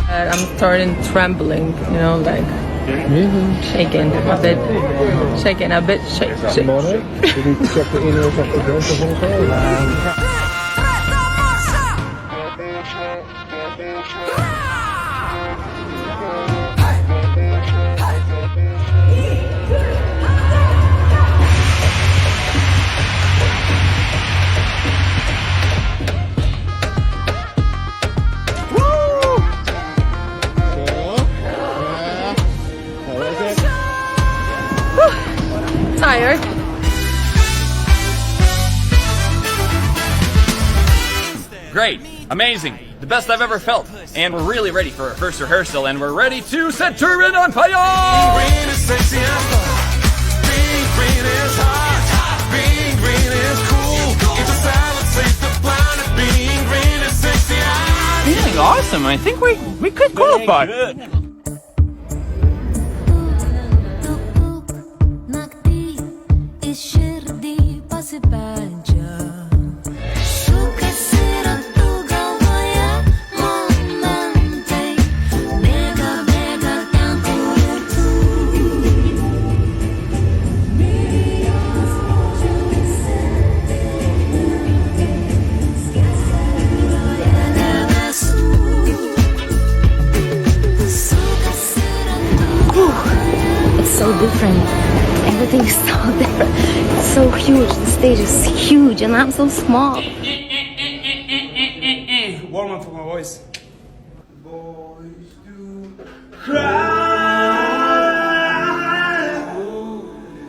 I'm starting trembling, you know, like shaking a bit, shake. Simone, you need to check the inner of the grond. Tired. Great, amazing, the best I've ever felt. And we're really ready for our first rehearsal, and we're ready to set Turin on fire! Green is sexy as fuck. Being green is hot. Being green is cool. It's a salad, saves the planet. Being green is sexy as Feeling awesome, I think we could qualify. So different. Everything is so different. It's so huge. The stage is huge and I'm so small. Warm up for my voice. boys do cry.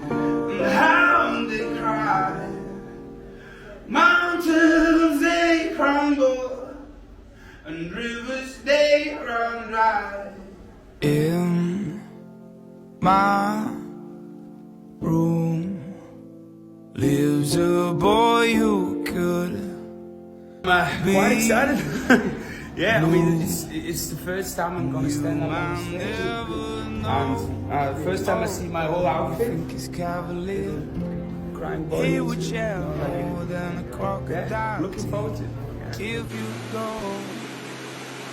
And how they cry. Mountains they crumble, and rivers they run dry. In my room lives a boy who could. Quite excited. Yeah, I mean it's the first time I'm gonna stand up on stage, and first time I see my whole outfit. Crying boy. Yeah, looking forward to it. Yeah. If you go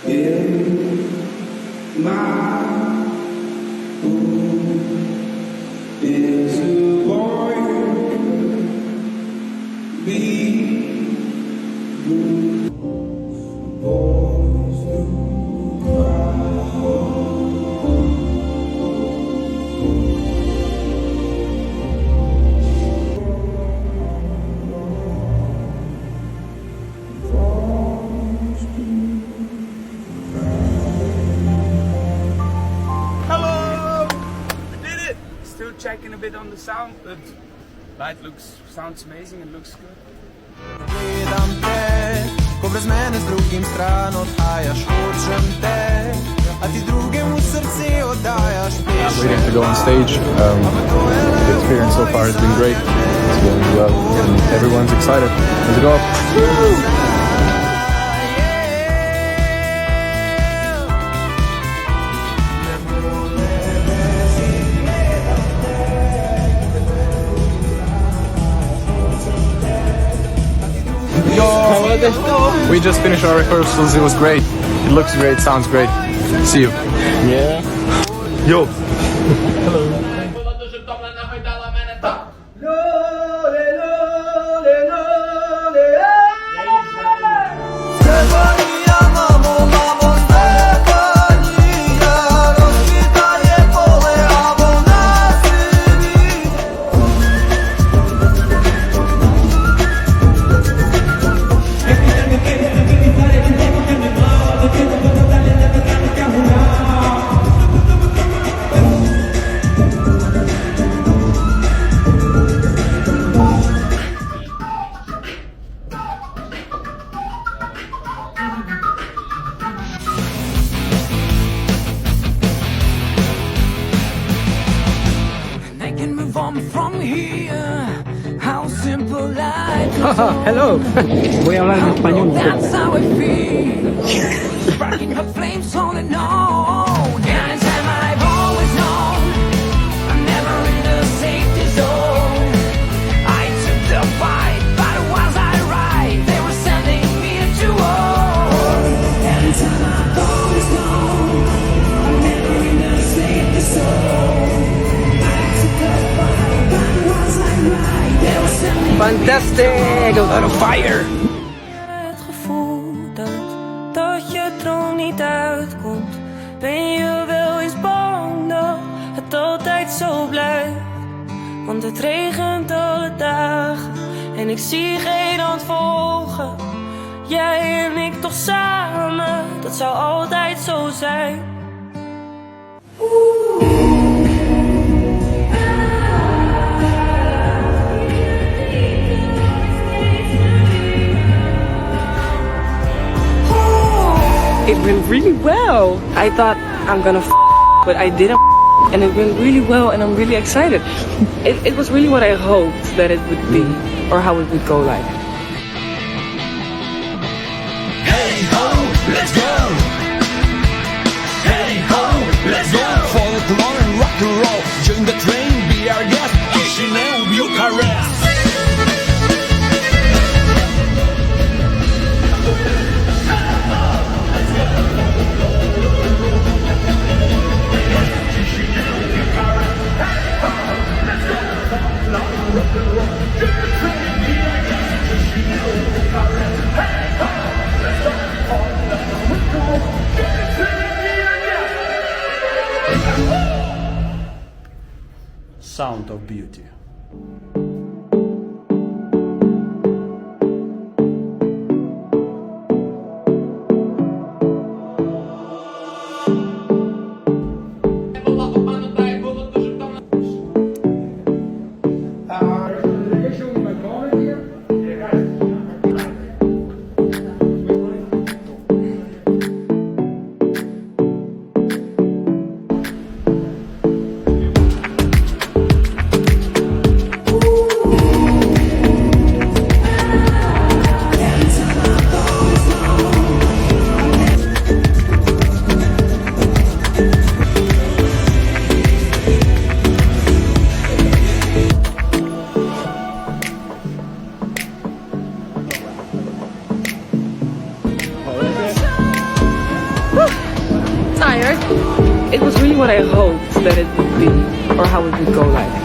in my is a boy who be boys who cry. Hello! We did it! Still checking a bit on the sound, but light sounds amazing and looks good. Waiting to go on stage. The experience so far has been great. It's going well, and everyone's excited. Let's go! We just finished our rehearsals. It was great. It looks great, sounds great. See you. Yeah. Yo. Hello. From here, how simple life. Hello. Voy a hablar en español. That's how it feels. Sparking up flames on and on. Anytime I've always known, I'm never in the safety zone. I took the fight, but was I right? They were sending me to goes out of fire. Het gevoel dat je droom niet uitkomt. Ben je wel eens bang dat het altijd zo blijft? Want het regent alle dagen en ik zie geen hand volgen. Jij en ik toch samen, dat zou altijd zo zijn. It went really well. I thought I'm gonna but I didn't and it went really well and I'm really excited. It was really what I hoped that it would be or how it would go like. Hey ho, let's go! Hey ho, let's go! Follow the law and rock and roll. Join the train, be our guest. Chisinau, Bucharest. Sound of Beauty. Tired. It was really what I hoped that it would be or how it would go like.